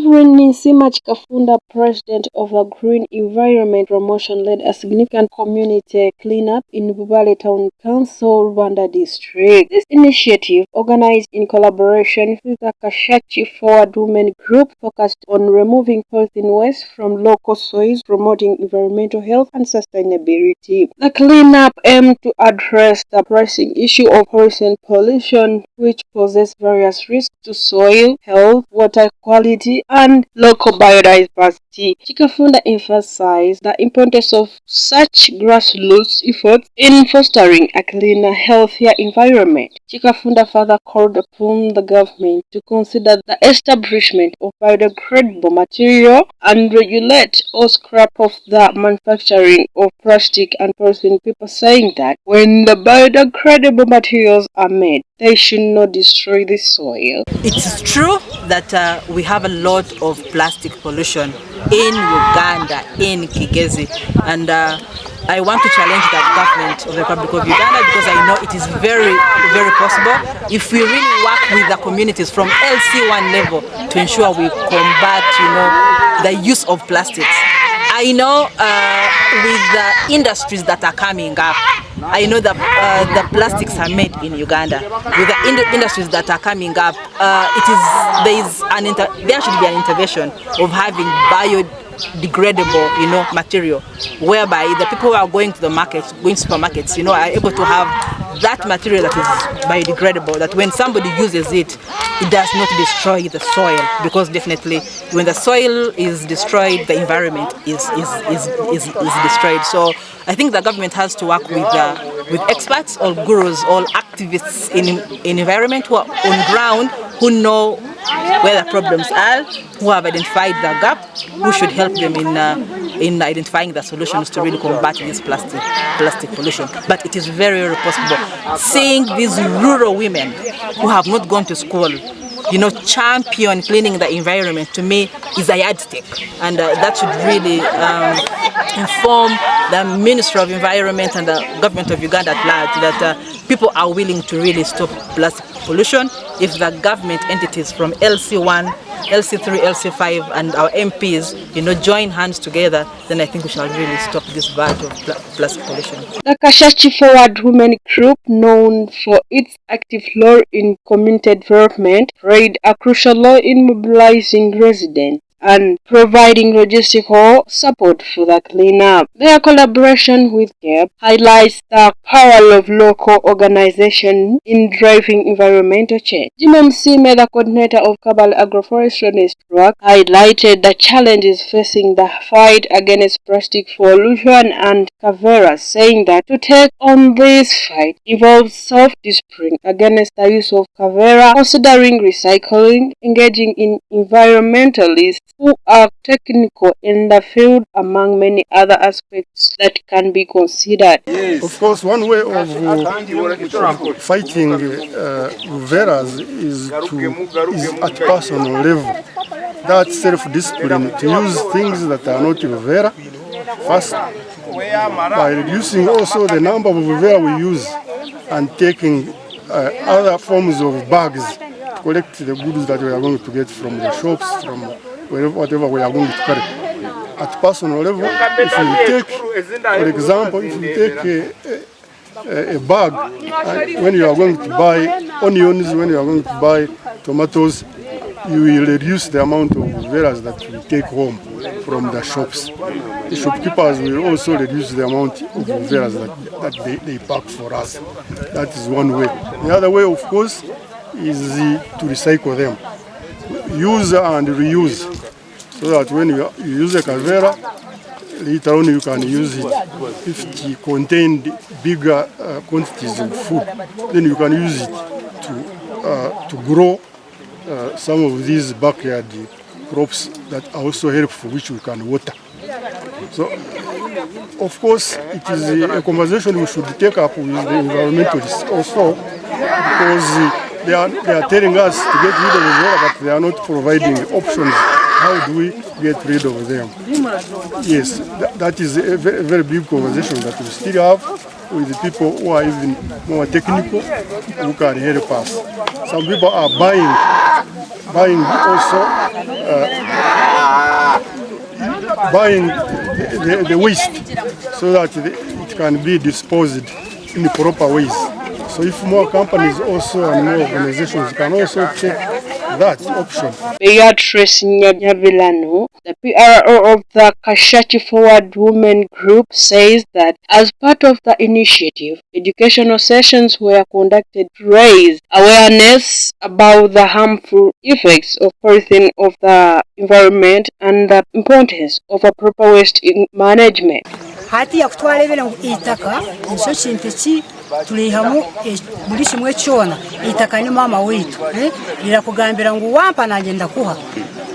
Reverend Nisima Chikafunda, president of the Green Environment Promotion, led a significant community cleanup in Rubanda Town Council, Rubanda district. This initiative, organized in collaboration with the Kashachi Forward Women Group, focused on removing poison waste from local soils, promoting environmental health and sustainability. The cleanup aimed to address the pressing issue of poison pollution, which poses various risks to soil health, water quality, and local biodiversity. Chikafunda emphasized the importance of such grassroots efforts in fostering a cleaner, healthier environment. Chikafunda further called upon the government to consider the establishment of biodegradable material and regulate all scrap of the manufacturing of plastic and polythene paper, saying that when the biodegradable materials are made, they should not destroy the soil. It is true that we have a lot of plastic pollution in Uganda, in Kigezi, and I want to challenge the government of the Republic of Uganda, because I know it is very, very possible if we really work with the communities from LC1 level to ensure we combat, the use of plastics. I know with the industries that are coming up, I know that the plastics are made in Uganda. With the industries that are coming up, there should be an intervention of having biodegradable, material, whereby the people who are going to the market, going to supermarkets, are able to have that material that is biodegradable, that when somebody uses it, it does not destroy the soil, because definitely when the soil is destroyed, the environment is destroyed. So I think the government has to work with experts, all gurus, all activists in environment who are on ground, who know where the problems are, who have identified the gap, who should help them in identifying the solutions to really combat this plastic pollution. But it is very, very possible. Seeing these rural women who have not gone to school, champion cleaning the environment, to me is a yardstick, and that should really inform the Ministry of Environment and the government of Uganda at large that people are willing to really stop plastic pollution. If the government entities from LC1, LC3, LC5 and our MPs, join hands together, then I think we shall really stop this verge of plastic pollution. The Kashachi Forward Women Group, known for its active role in community development, played a crucial role in mobilizing residents and providing logistical support for the cleanup. Their collaboration with GAP highlights the power of local organization in driving environmental change. Jim Msime, the coordinator of Kabale Agroforestry Network, highlighted the challenges facing the fight against plastic pollution and Kavera, saying that to take on this fight involves self-discipline against the use of Kavera, considering recycling, engaging in environmentalists who are technical in the field, among many other aspects that can be considered. Yes. Of course, one way of fighting Veras is at personal level. That's self-discipline, to use things that are not Vera first, by reducing also the number of Vera we use and taking other forms of bags to collect the goods that we are going to get from the shops, from whatever we are going to carry. At personal level, if you take, for example, if you take a bag, when you are going to buy onions, when you are going to buy tomatoes, you will reduce the amount of veras that you take home from the shops. The shopkeepers will also reduce the amount of veras that they pack for us. That is one way. The other way, of course, is to recycle them. Use and reuse, so that when you use a Kavera, later on you can use it. If it contained bigger quantities of food, then you can use it to grow some of these backyard crops that are also helpful, which we can water. So, of course, it is a conversation we should take up with the environmentalists also, because they are telling us to get rid of the water, but they are not providing options. How do we get rid of them? Yes, that is a very, very big conversation that we still have. with people who are even more technical, who can help us. Some people are buying also, buying the waste so that it can be disposed in the proper ways. So if more companies also and more organizations can also take that option. Beatrice Nyabilano, the PRO of the Kashachi Forward Women Group, says that as part of the initiative, educational sessions were conducted to raise awareness about the harmful effects of policing of the environment and the importance of a proper waste management. hati ya kutwarebera ngo itaka nicyo kintu ki turihamu muri kimwe cyona itaka ni mama witu rirakugambira ngo wampa nanjye ndakuha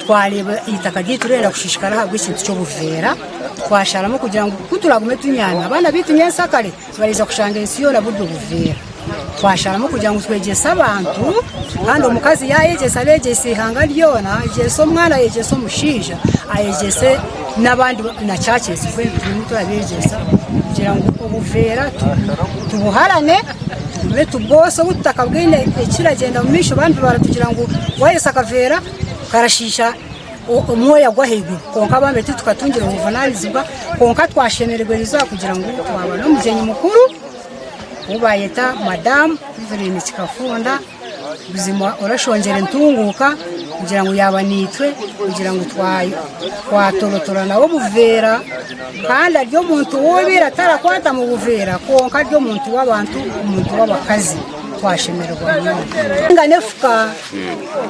twareba itaka giturenda kushishikara habwe ikintu cyo buvera twasharamo kugira ngo kuturagume tunyana abana bitunyesa kare bariza kushanga insiyo na buryo buvera twasharamo kugira ngo twegese abantu kandi umukazi yayegese aregese ihanga ryona yegese umwana yegese umushinja ayegese n'abandi na cyakese kwe turimo turabegesa kugira ngo ubuvera tubuharane tube tubwose butaka bwine kiragenda mu misho bandi baratugira ngo wayese akavera karashisha umwoya gwahego konka bamete tukatungira ubuvanalizibwa konka twashemererwe riza kugira ngo twabana umugenyi mukuru ubayeta madam Evelyn Kikafunda buzima urashongera ntunguka kugira ngo yabanitwe kugira ngo twatorotora nabo buvera kandi aryo muntu wobera atarakwata mu buvera konka aryo muntu w'abantu umuntu w'abakazi twashemererwa ngane fuka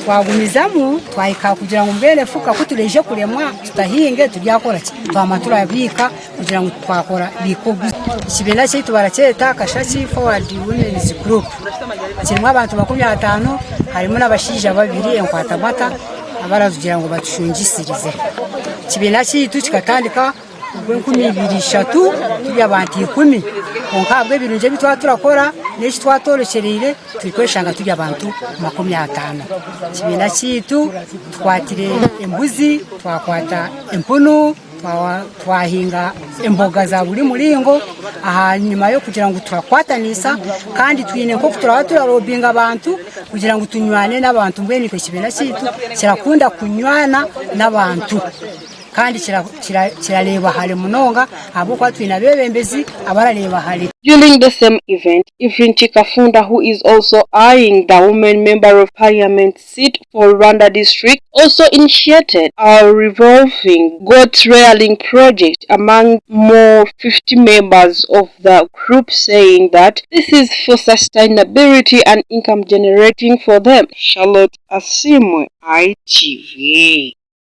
twagumizamu twayika kugira ngo mbene fuka kutureje kuremwa tutahinge tubyakora twamatura yabika kugira ngo twakora bikogu kibena cyo tubaraketa Kashachi Forward Women's Group kirimo abantu 50 harimo n'abashija babiri enkwatamata abaravugira ngo batushungisirize kibena cyo kikatandika ubwo 2023 y'abantu 10 konkabwe birunje bitwa turakora n'iki twatorokerere turikweshanga tujya abantu 50 kibena cyitu twatire embuzi twakwata empunu twahinga emboga za buri muringo aha nyuma yo kugira ngo turakwatanisa kandi twine ko turarobinga abantu kugira ngo tunywane n'abantu mbene kibena cyitu kirakunda kunywana n'abantu kandi kirareba hale munonga abo kwa twina bebembezi abarareba hale. During the same event, Evelyn Kikafunda, who is also eyeing the women member of parliament seat for Rubanda district, also initiated a revolving goat rearing project among more 50 members of the group, saying that this is for sustainability and income generating for them. Charlotte Asimwe, ITV.